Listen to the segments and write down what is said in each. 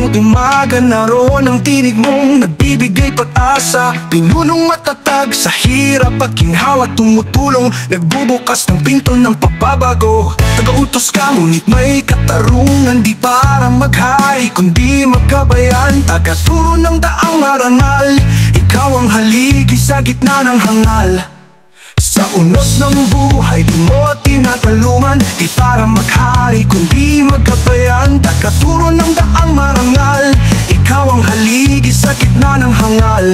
tuwing umaga, naroon ang tinig mong nagbibigay pag-asa. Pinunong matatag sa hirap at ginhawa, tumutulong, nagbubukas ng pinto ng pagbabago. Tagautos ka, ngunit may katarungan, di para mag-hari kundi magkabayan. Tagaturo ng daang marangal, ikaw ang haligi sa gitna ng hangal. Sa unos ng buhay di mo tinatalungan, di para maghari kundi magkabayan. Tagaturo ng daang marangal, ikaw ang haligi sa gitna ng hangal.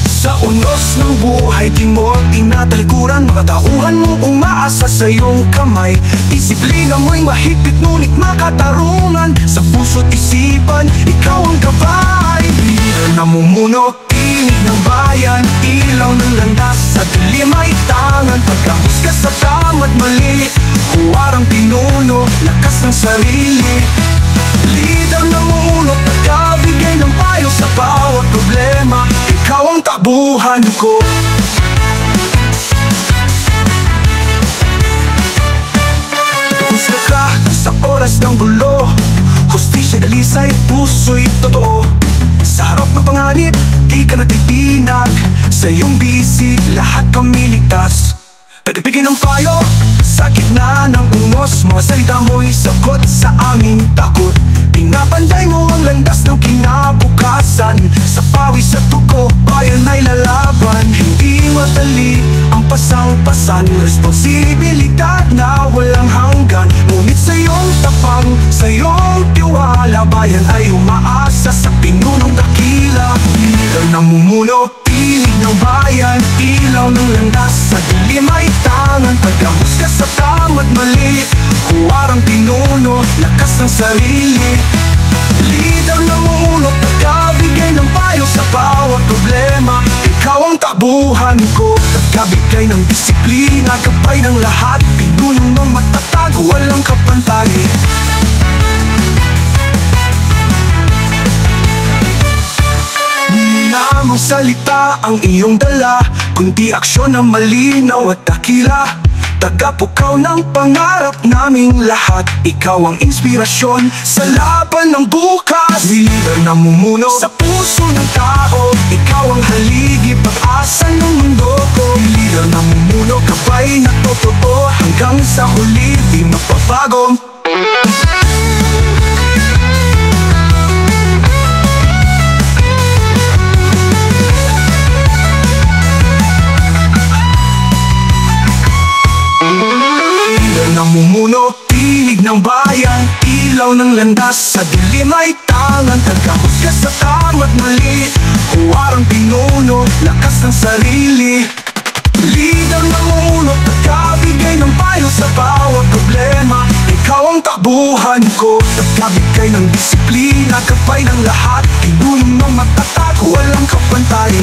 Sa unos ng buhay di mo tinatalikuran, mga tauhan mong umaasa sa iyong kamay. Disiplina mo'y mahigpit ngunit makatarungan, sa puso't isipan ikaw ang gabay. Leader na mumuno, tinig ng bayan, ilaw ng landas, sa dilim ay tangan. Pagkahusga sa tama't mali, huwarang pinuno, lakas ng sarili. Leader na mumuno, pagkabigay ng payo sa bawat problema, ikaw ang takbuhan ko. Husga ka sa oras ng gulo, hustisya, dalisay, puso'y totoo. Sa harap ng panganib, di ka natitinag, sa iyong bisig, lahat kami ligtas. Pagpigin ng payo, sa gitna ng unos, mga salita mo'y sagot sa aming takot. Pinapanday mo ang landas ng kinabukasan, sa pawis at dugo, bayan ay lalaban. Hindi madali ang pasang-pasan, responsibilidad na walang hanggan. Ngunit sa iyong tapang, sa iyong tiwala, bayan ay umaasa sa pinunong dakila. Leader na mumuno, tinig ng bayan, ilaw ng landas, sa dilim ay tangan. Pagkahusga sa tama't mali, huwarang pinuno, lakas ng sarili. Leader na mumuno, pagkabigay ng payo sa bawat problema, ikaw ang takbuhan ko. Pagkabigay ng disiplina, gabay ng lahat, pinunong ng matatag, walang kapantay. Hindi lamang salita ang iyong dala, kundi aksyon na malinaw at dakila. Tagapukaw ng pangarap naming lahat, ikaw ang inspirasyon sa laban ng bukas. Leader na mumuno sa puso ng tao, ikaw ang haligi, pag-asa ng mundo ko. Leader na mumuno, gabay na totoo, hanggang sa huli di mapapago. Namumuno, tinig ng bayan, ilaw ng landas, sa dilim ay tangan. Tagahusga sa tama't mali, huwarang pinuno, lakas ng sarili. Leader na mumuno, pagkabigay ng payo sa bawat problema, ikaw ang takbuhan ko. Pagkabigay ng disiplina, gabay ng lahat, pinunong ng matatag, walang kapantay.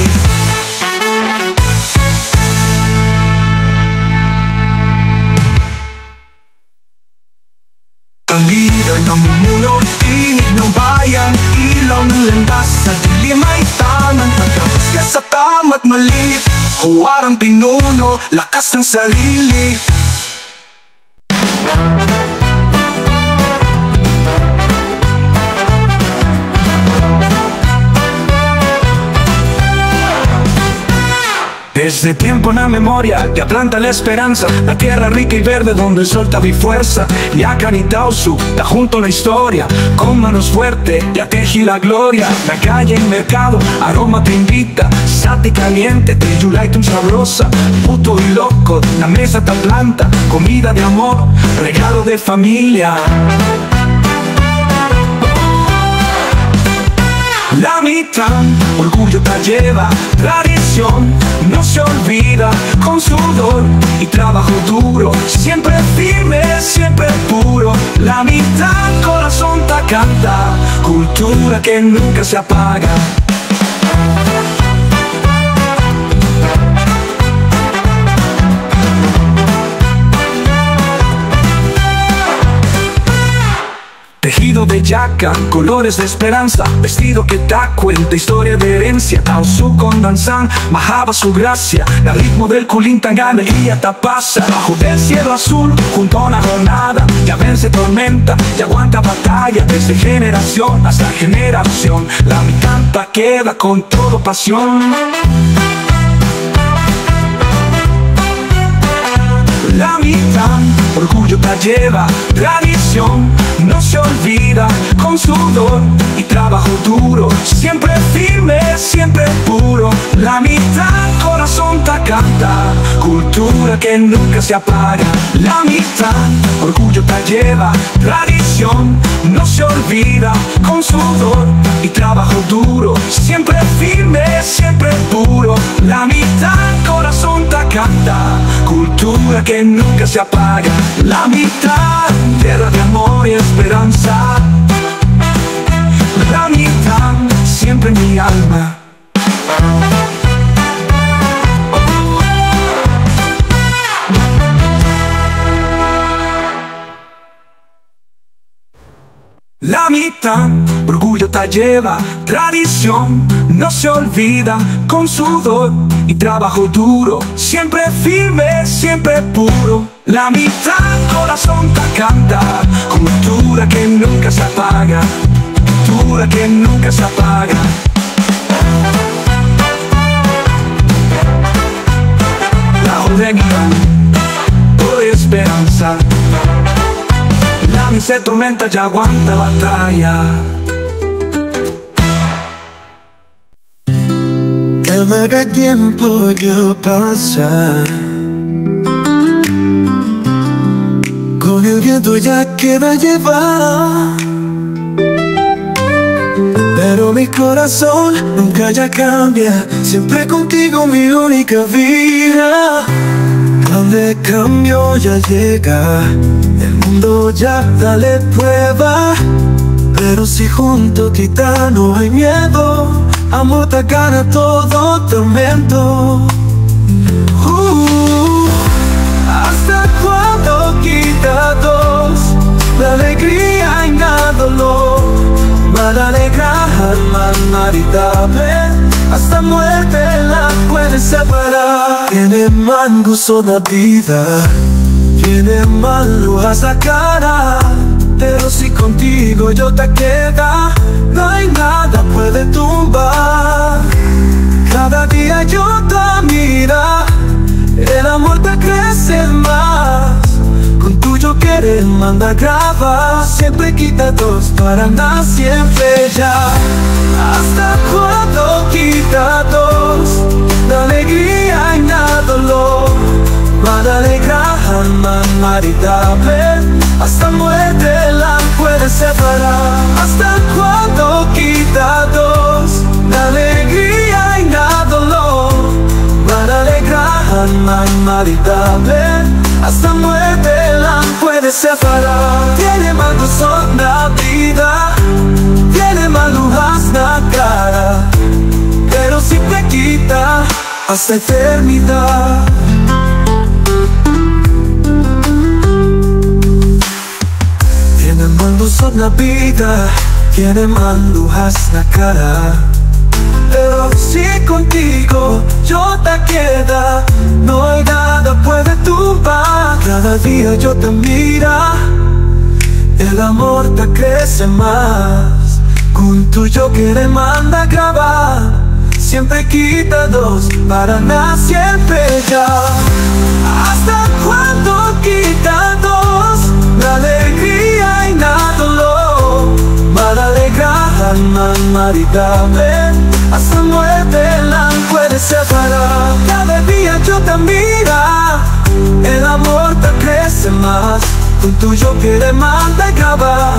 Ang leader na mumuno, tinig ng bayan, ilaw ng landas, sa dilim ay tangan. Pagkahusga sa tama't mali, huwarang pinuno, lakas ng sarili. Desde tiempo en la memoria ya planta la esperanza, la tierra rica y verde donde el sol da fuerza. Yacanitausu da junto la historia, con manos fuertes ya tejí la gloria. La calle, el mercado, aroma te invita, sate caliente, te yulaitum sabrosa. Puto y loco, la mesa te planta, comida de amor, regalo de familia. La mitad, orgullo te lleva, tradición, no se olvida, con sudor y trabajo duro, siempre firme, siempre puro. La mitad, corazón te canta, cultura que nunca se apaga. Tejido bellaca, colores de esperanza, vestido que da cuenta, historia de herencia. Ao su con danzan, majaba su gracia, el ritmo del culintangana y hasta pasa. Bajo del cielo azul, junto a una jornada, ya vence tormenta, ya aguanta batalla. Desde generación hasta generación, la mi canta queda con todo pasión. La mitad, orgullo te lleva, tradición, no se olvida, con sudor y trabajo duro, siempre firme, siempre puro. La mitad, corazón te canta, cultura que nunca se apaga. La mitad, orgullo te lleva, tradición, no se olvida, con sudor y trabajo duro, siempre firme, siempre puro. La mitad, corazón te canta, cultura que nunca se apaga. La mitad, tierra de amor y esperanza. La mitad, siempre en mi alma. La mitad, orgullo te lleva, tradición, no se olvida, con sudor y trabajo duro, siempre firme, siempre puro. La mitad, corazón te canta, cultura que nunca se apaga, cultura que nunca se apaga. La ordenidad, por esperanza. La mi se tormenta, ya aguanta batalla. Cada que tiempo yo pasa, con el viento ya queda llevar, pero mi corazón nunca ya cambia, siempre contigo mi única vida. Donde cambio ya llega, el mundo ya dale prueba, pero si junto a ti no hay miedo, amor te gana todo tormento. ¿Hasta cuándo quita dos la alegría y la dolor? Mal alegra alma maritable, hasta muerte la puede separar. Tiene mal gusto la vida, tiene mal luz la cara, pero si contigo yo te queda, no hay nada puede tumbar. Cada día yo te mira, el amor te crece más. Con tuyo querer manda grabar, siempre quita dos para nada, siempre ya. ¿Hasta cuándo quita dos la alegría y la dolor? Mal alegra alma maritable, hasta muerte la puede separar. ¿Hasta cuándo quita dos la alegría y la dolor? Mal alegra alma maritable, hasta muerte la puede separar. Tiene mal gusto la vida, tiene mal luz la cara, pero si te quita hasta eternidad. Tiene mal gusto la vida, tiene mal luz la cara, pero si contigo yo te queda, no hay nada puede tumbar. Cada día yo te mira, el amor te crece más. Con tuyo que le manda grabar, siempre quita dos para nada, siempre ya. ¿Hasta cuándo quita dos la alegría y la dolor? Mal alegra alma maritable, hasta muerte la puede separar. Cada día yo te mira, el amor te crece más. Con tuyo que le manda grabar,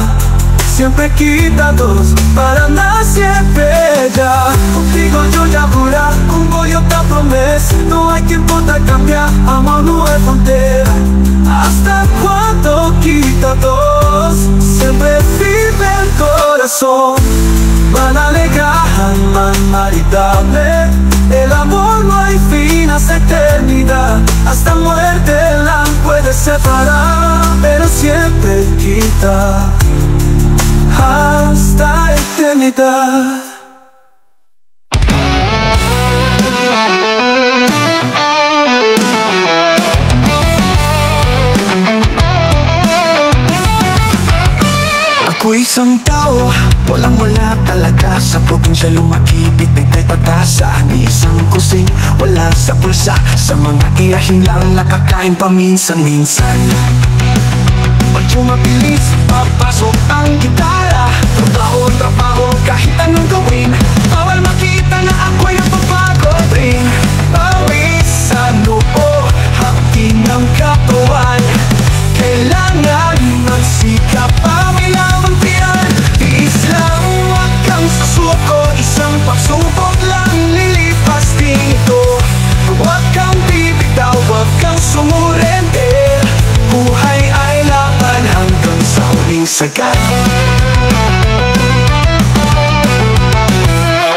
siempre quita dos para nada, siempre ya. Contigo yo ya jura, con yo te prometo, no hay tiempo de cambiar, amor no es frontera. ¿Hasta cuándo quita dos? Siempre firme el corazón. Van a alegar alma maritable, el amor no hay fin hasta eternidad. Hasta muerte la puede separar, pero siempre quita. realidad. Ako'y isang tao, walang-wala talaga. Sa probinsya lumaki, bitbit ay pag-asa. Ni isang kusing, wala sa pulsa. Sa mga iyahin lang, nakakain paminsan-minsan. Medyo mabilis, papasok ang gitara. Trabaho, kahit anong gawin. Bawal makita na ako'y napapagod rin. Pawis sa noo, hapdi ng katawan. Kailangan magsikap, pamilamang tiyan. Tiis lang, wag kang susuko. Isang pagsubok lang, lilipas din ito. Huwag kang bibitaw, wag kang sumurente. Buhay ay laban hanggang sa huling sagad.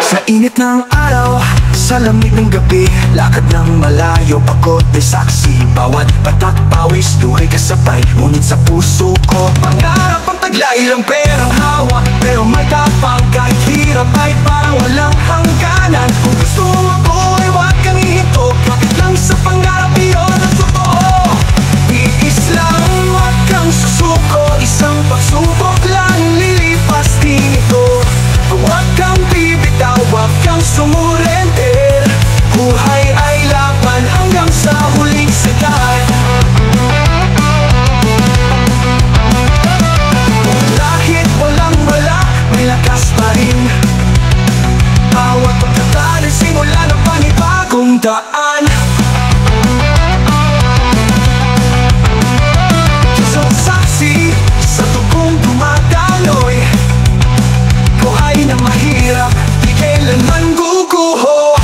Sa init ng araw, sa lamig ng gabi, lakad ng malayo, pagod ay saksi. Bawat patak pawis, duhay kasabay. Ngunit sa puso ko, pangarap ang taglay lang perang hawa. Pero may tapang kahit hirap ay parang walang hangganan. Kung gusto mo buhay, wag kang ihinto. Kapit lang sa pangarap, iyon ang totoo. Tiis lang, wag kang susuko. Isang pagsubok lang, lilipas din ito. Huwag kang bibitaw, wag kang sumurente. Buhay ay laban hanggang sa huling sagad. Kahit walang-wala, may lakas pa rin. Bawat pagkataan ay simula ng panibagong daan. Isang saksi sa tugong dumadaloy. Buhay na mahirap, di kailanman guguho.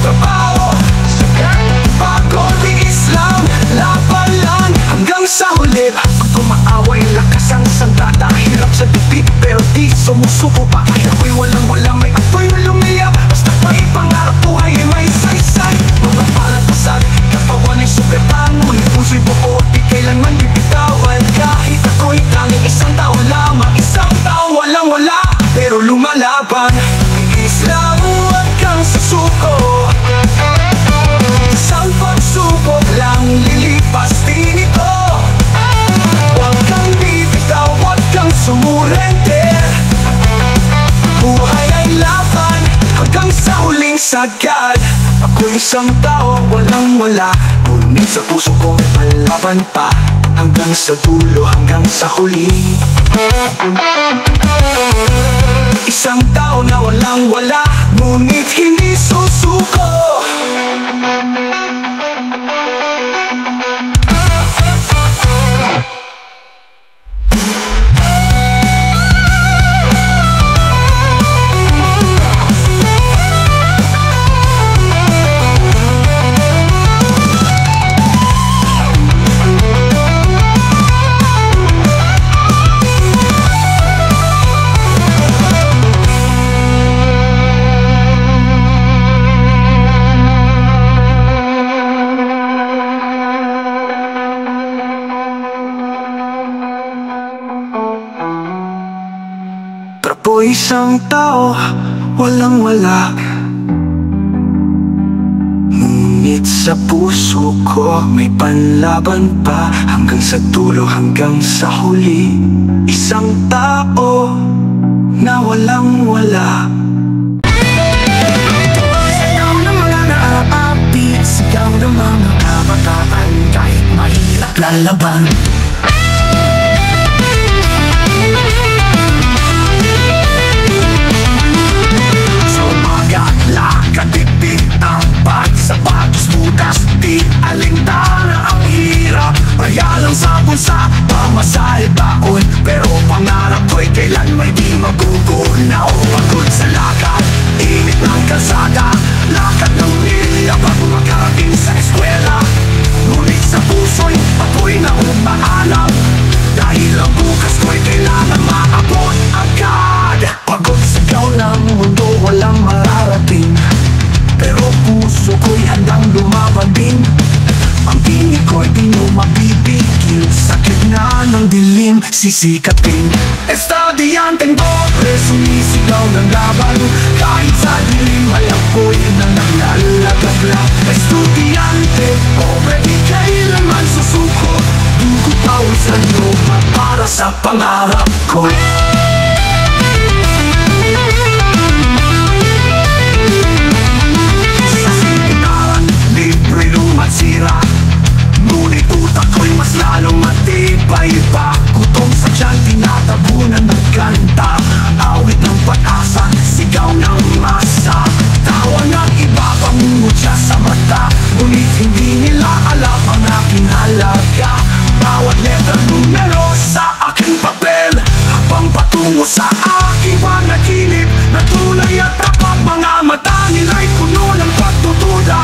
Trabaho, sagat, pagod, tiis lang, laban lang hanggang sa huli. Pag kumaaway, lakas ang sandata. Hirap sa dibdib, pero di sumusuko pa. Ako'y walang-wala, may apoy na lumiyap. Basta may pangarap, buhay ay may saysay. Mga palatasag, kapawan ay supetan. Ngunit puso'y buo, di kailanman bibitawan. Kahit ako'y tanging isang tao lamang. Isang tao walang-wala, pero lumalaban. Tiis lang, wag kang susuko. Isang pagsubok lang, lilipas din ito. Huwag kang bibitaw, wag kang sumurente. Buhay ay laban hanggang sa huling sagad. Ako'y isang tao, walang-wala. Ngunit sa puso ko palaban pa. Hanggang sa dulo, hanggang sa huli. Isang tao na walang-wala, ngunit hindi susuko. Ako'y isang tao, walang-wala. Ngunit sa puso ko may panlaban pa. Hanggang sa dulo, hanggang sa huli. Isang tao na walang-wala. Sigaw ng mga naaapi, sigaw ng mga kabataan. Kahit mahirap lalaban. Kadikdik ang pagsapatos, butas, di alintana ang hirap. Payalang sa bulsa, pamasahe baon. Pero pangarap ko'y kailan may di maguguna. O pagod sa lakad, init ng kalsada. Lakad ng milya bago makarating sa eskwela. Ngunit sa puso'y patuloy na umaalam. Dahil ang bukas ko'y kailangan maabot agad. Pagod sigaw ng mundo, walang mararating. Pero puso ko'y handang lumaban din. Ang pinig ko'y di mo mapipigil. Sa gitna ng dilim, kanyang sisikapin. Estudyanteng pobre, sumisigaw ng laban, kahit sa dilim ay apoy na nanlalagabla. Estudyante pobre, di kailanman susuko, dugo pawisan lupa para sa pangarap ko. Sa seminaran, libre lumatsira, ngunit utak ko'y mas lalong matibay pa. Gutom sa tiyan, tinatabunan ng kanta, awit ng pag-asa, sigaw ng masa. Tawa ng iba, pangungot siya sa mata, ngunit hindi nila alam ang aking halaga. Bawat letra numero sa aking papel, habang patungo sa aking panaginip, na tunay at tapat. Mga mata nila'y puno ng pagtutuda,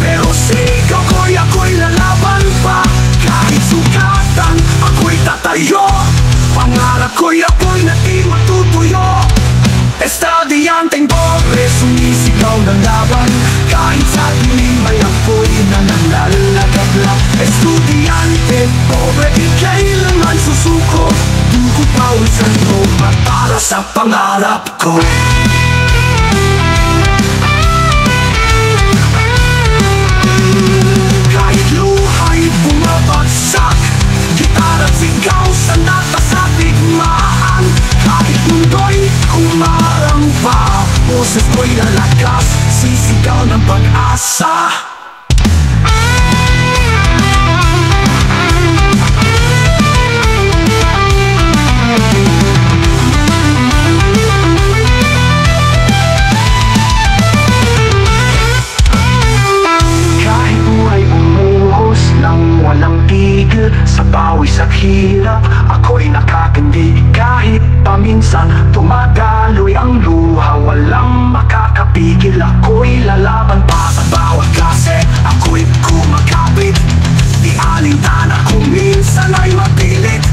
pero sigaw ko'y ako'y lalaban pa. Kahit sugatan, ako'y tatayo, pangarap ko'y ako'y na di matutuyo. Estudyanteng pobre, sumisigaw ng laban, kahit sa dilim ay apoy na nanlalagabla. Estudyante pobre, di kailanman susuko, dugo pawisan lupa para sa pangarap ko. Kahit luha'y bumabagsak, gitara't sigaw sa nata sa digmaan. Kahit mundo'y kumarang pa, boses ko'y lalakas, sisigaw ng pag-asa. Walang tigil sa pawis at hirap, ako'y nakatindig. Kahit paminsan tumadaloy ang luha, walang makakapigil. Ako'y lalaban pa sa bawat klase, ako'y kumakapit. Di alintana kung minsan ay mapilit.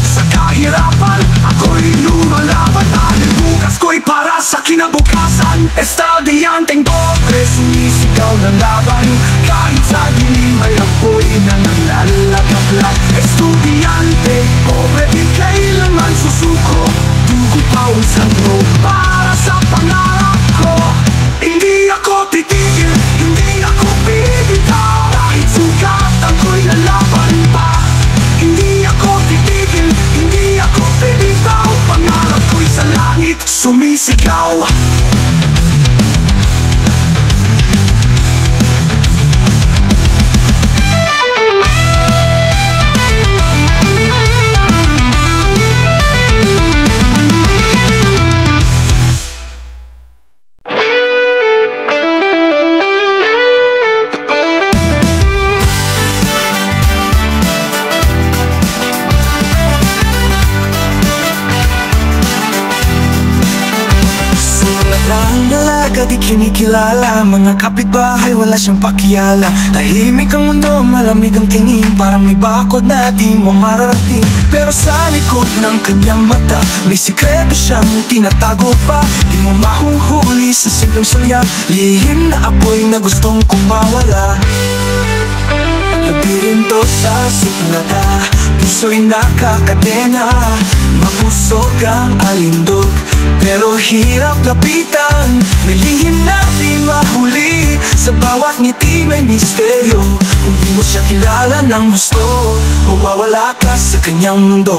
Sa kahirapan, ako'y lumalaban, dahil bukas ko'y para sa kinabukasan. Estudyanteng pobre, sumisigaw ng laban, kahit sa dilim ay apoy na nanlalagabla. Estudyante pobre, di kailanman susuko, dugo pawisan mo para sa pangarap ko. Hindi ako titigil, hindi ako bibitaw, kahit sugat ako'y lalaban pa. Hindi ako titigil, hindi ako bibitaw, pangarap ko'y sa langit sumisigaw. Di kinikilala, mga kapitbahay wala siyang pakiala. Tahimik ang mundo, malamig ang tingin, parang may bakod na di mo mararating. Pero sa likod ng kanyang mata, may sikreto siyang tinatago pa. Di mo mahuhuli sa simpleng salya, lihim na apoy na gustong kumawala. Labirinto sa siklada, puso'y nakakadena, mabusog ang alindog, pero hirap lapitan. May lihim na di mahuli, sa bawat ngiti may misteryo. Kung di mo siya kilala ng gusto, mawawala ka sa kanyang mundo.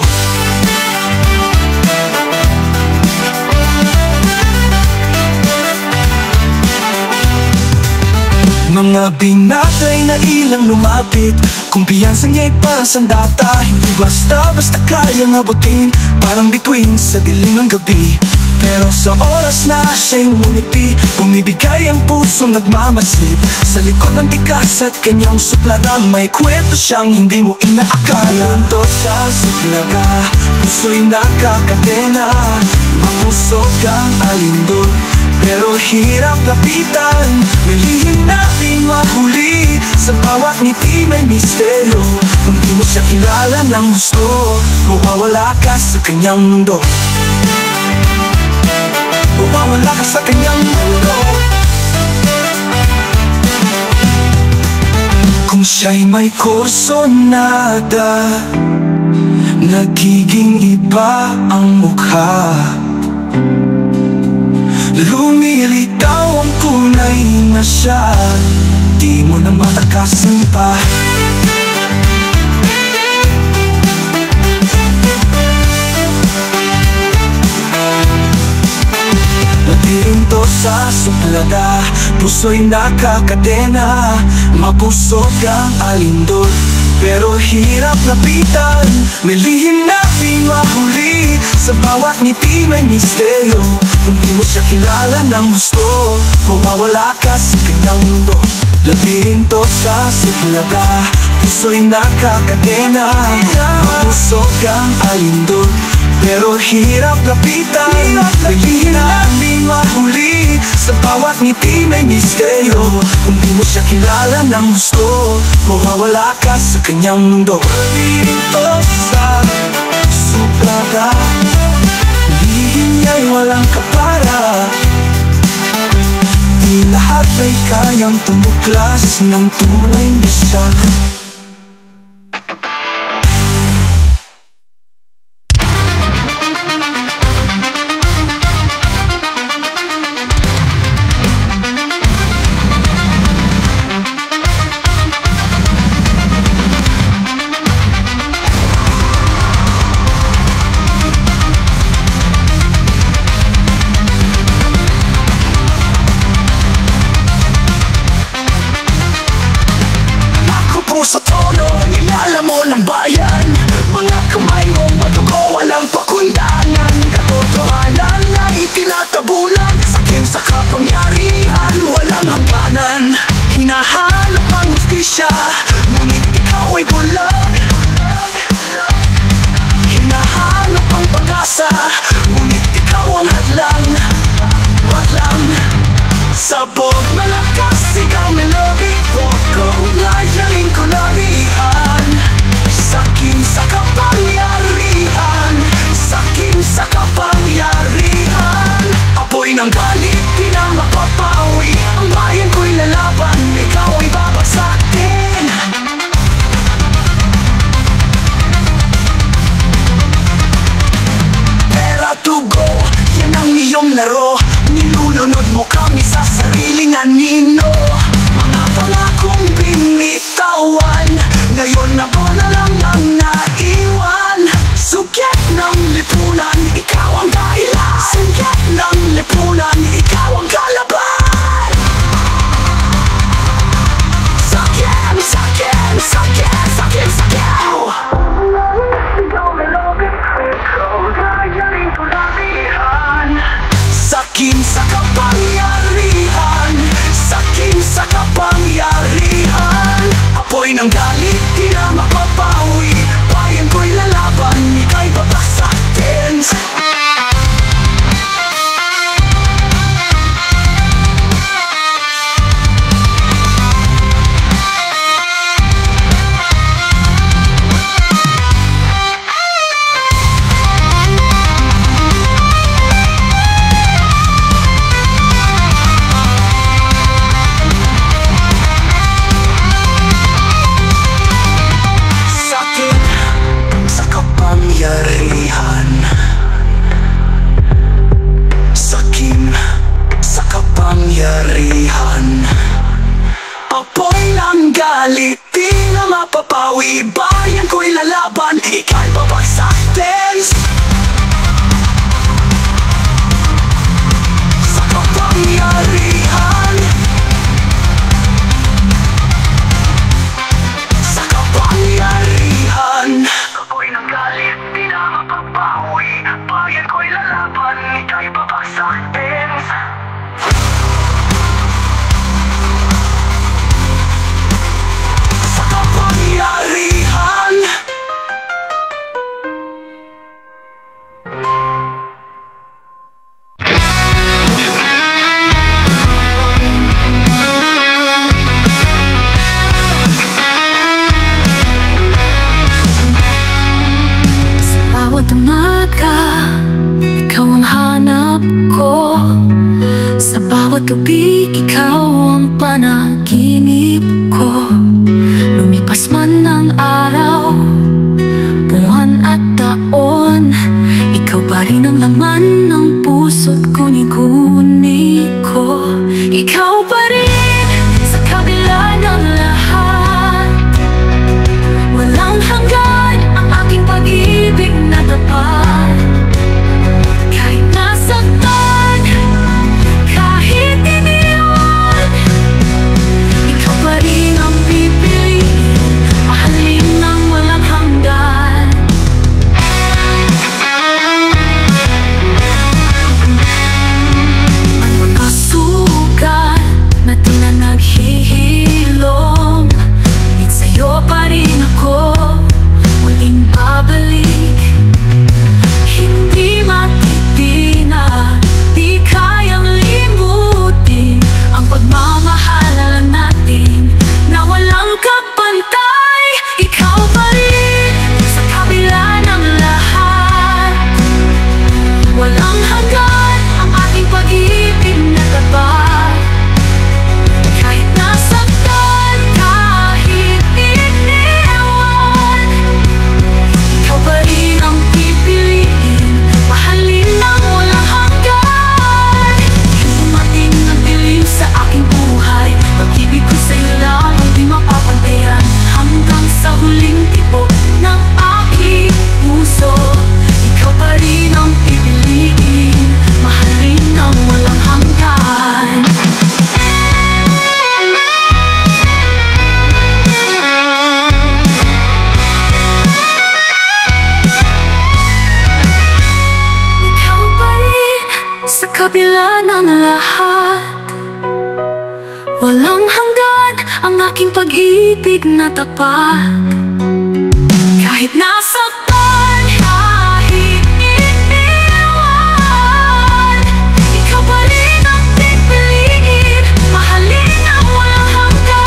Mga binatay na ilang lumapit, kumpiyansa niya'y pasandata. Hindi basta-basta kayang abutin, parang bituin sa dilim ng gabi. Pero sa oras na siya'y ngumiti, bumibigay ang puso nagmamasid. Sa likod ng tikas at kanyang suplada, may kwento siyang hindi mo inaakala. Ito sa suplaga, puso'y nakakadena, mapusok ang alindog, pero hirap lapitan. May lihim na di mahuli, sa bawat ngiti may misteryo. Kung di mo siya kilala ng gusto, mawawala ka sa kanyang mundo. Mawawala ka sa kanyang mundo. Kung siya'y may kursonada, nagiging iba ang mukha. Lumilitaw ang kulay na siya, di mo na matakasin pa. Labirinto sa suplada, puso'y nakakadena. Mapusok ang alindol, pero hirap lapitan. May lihim na di mahuli, sa bawat ngiti may misteryo. Kung di mo siya kilala ng gusto, mawawala ka sa kanyang mundo. Labirinto sa suplada, puso'y nakakadena. Mapusok ang alindol, pero hirap lapitan. May lihim na di mahuli, sa bawat ngiti may misteryo. Kung di mo siya kilala ng gusto, mawawala ka sa kanyang mundo. Labirinto sa suplada, lihim niya'y walang kapara. Di lahat ay kayang tumuklas ng tunay na siya. Sa tono, nilala mo ng bayan. Mga kamay mo madugo, walang pakundangan. Katotohanan na itinatabunan, sakit sa kapangyarihan, walang hangganan. Hinahanap ang hustisya, ngunit ikaw ay bulag. Hinahanap ang pag-asa, ngunit ikaw ang hadlang. Hadlang. Sabog malakas, ikaw melody. Huwag layanin ko larihan. Sakin sa kapangyarihan, sakin sa kapangyarihan. Apoy ng galit, di na mapapawi. Ang bayan ko'y lalaban, ikaw ay babagsakin. Pera to go, yan ang iyong laro. Nilulunod mo kami sa sariling anino. Mga pangakong binitawan, ngayon ako na lang ang naiwan. Sugyat ng lipunan, ikaw ang dahilan. Sugyat ng lipunan, ikaw ang kalaban. Sakyan, sakyan, sakyan, sakyan, sakyan. Ikaw may lobby, ikaw layanin ko larihan. Sakin sa kapangyarihan, sakin sa kapangyarihan. Apoy ng galit, di na mapapawi. Bayan ko'y lalaban, ika'y babagsakin. Sakin sa kapangyarihan. Apoy ng galit, di na mapapawi. Bayan ko'y lalaban, ika'y babagsakin. Sa kapangyarihan, sa kapangyarihan. Apoy ng galit, di na mapapawi. Bayan ko'y lalaban, ika'y babagsakin. Sa kapangyarihan. Bawat umaga, ikaw ang hanap ko. Sa bawat gabi, ikaw ang panaginip ko. kabila ng lahat, walang hanggan ang aking pag-ibig na tapat. Kahit nasaktan, kahit iniwan, ikaw pa rin ang pipiliin, mahalin ang walang hanggan.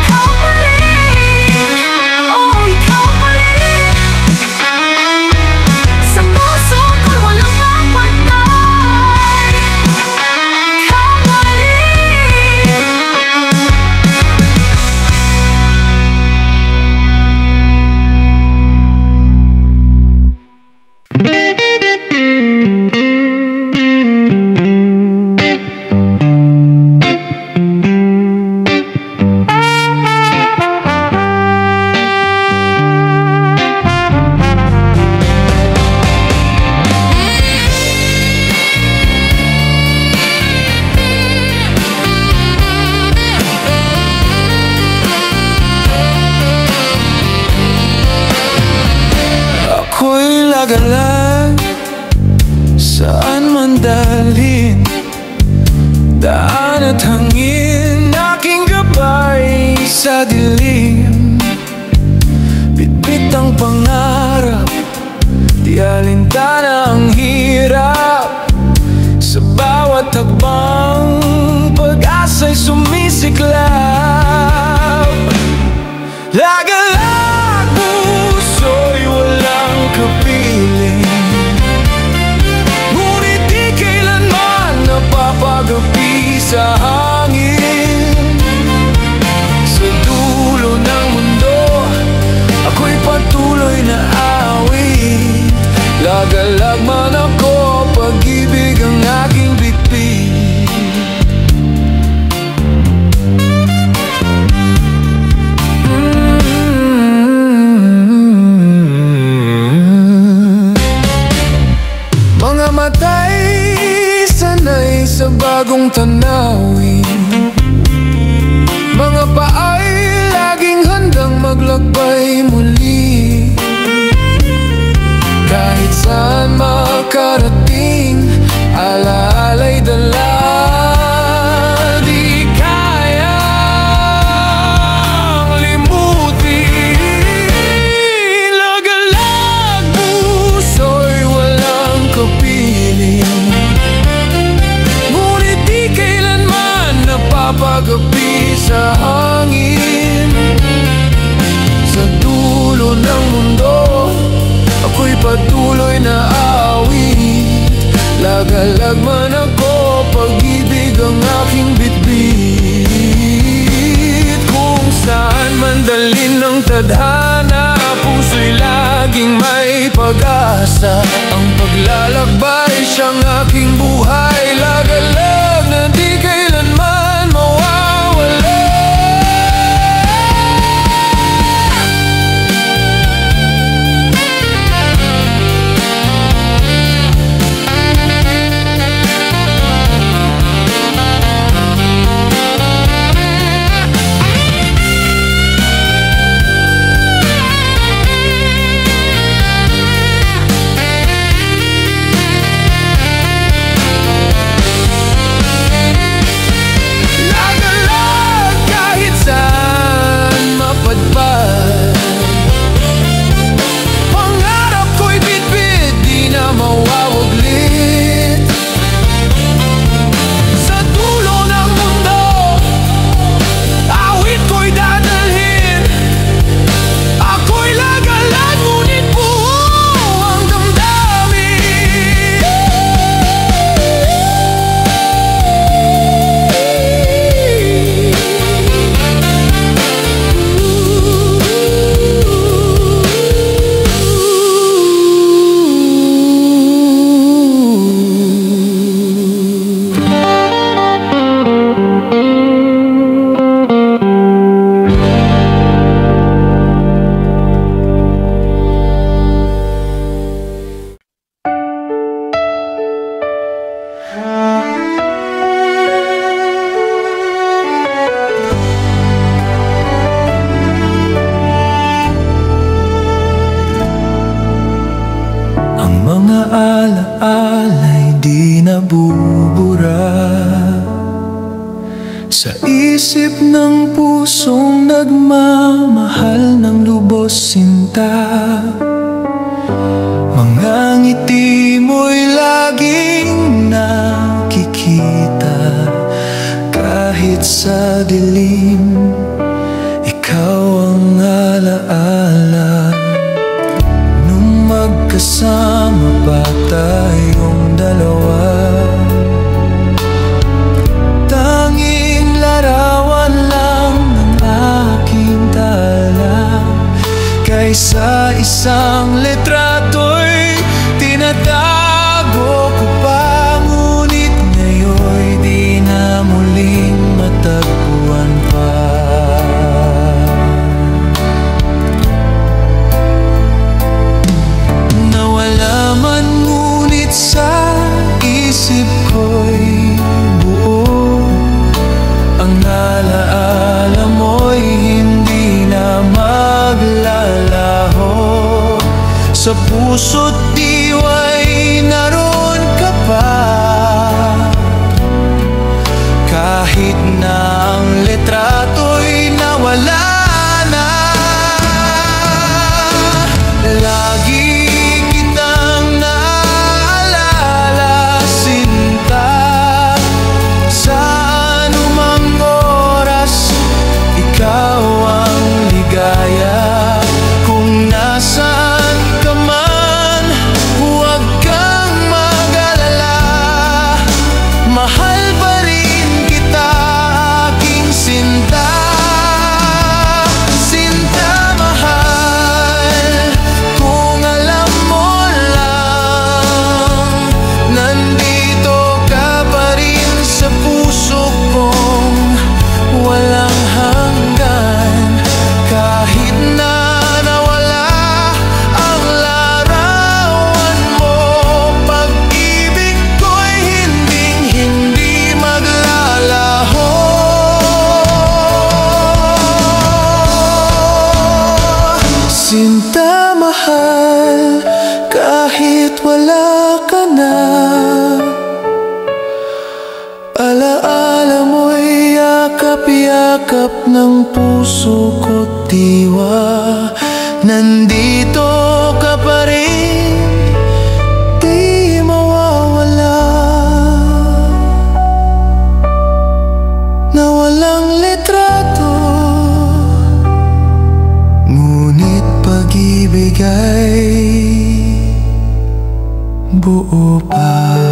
Ikaw pa rin, oh ikaw pa rin, sa puso ko'y walang mapatay. Ikaw pa rin. Ako'y lagalag, saan man dalhin, daan at hangin, aking gabay sa dilim. Bitbit ang pangarap, di alintana ang hirap, sa bawat hakbang pag-asa'y sumisiklab. Lagalag, puso'y walang kapiling, ngunit di kailanman napapagapi sa hangin. Sa dulo ng mundo, ako'y patuloy na awit. Lagalag man ako, pag-ibig ang aking bitbit. Mga matay sanay sa bagong tanawin, mga paay laging handang maglakbay muli. Kahit saan makarating, alaala'y dala, di kayang limutin. Lagalag, puso'y walang kapiling, ngunit di kailanman napapagapi sa hangin. Sa dulo ng mundo, ako'y patuloy na awit. Lagalag man ako, pag-ibig ang aking bitbit. Kung saan man dalhin ng tadhana, puso'y laging may pag-asa. Ang paglalakbay siyang aking buhay, lagalag na di kailanman mawawala. alaala'y di nabubura sa isip ng pusong nagmamahal ng lubos sinta. Mga ngiti mo'y laging nakikita, kahit sa dilim, ikaw ang alaala. Nung magkasama pa tayong dalawa, tanging larawan lang ang aking tala. Kaysa isang litrato'y tinatago ko pa, ngunit ngayon'y di na muling matagpuan pa. Nawala man ngunit sa isip ko'y buo, ang alaala mo'y hindi na maglalaho. Sa puso't diwa'y naroon ka pa, kahit na ang litrato'y nawala na. Lagi kitang naalala, sinta, sa anumang oras, ikaw ang ligaya. Kung nasaan ka man, huwag kang mag-alala, mahal pa rin kita, aking sinta. Sinta mahal, kung alam mo lang, nandito ka pa rin sa puso kong walang hanggan. Kahit na nawala ang larawan mo, pag-ibig ko'y hinding-hindi maglalaho. Sinta mahal, kahit wala ka na, alaala mo'y yakap-yakap ng puso ko't diwa. Nandito ka pa rin, di mawawala, na walang litrato, ngunit pag-ibig ay buo pa.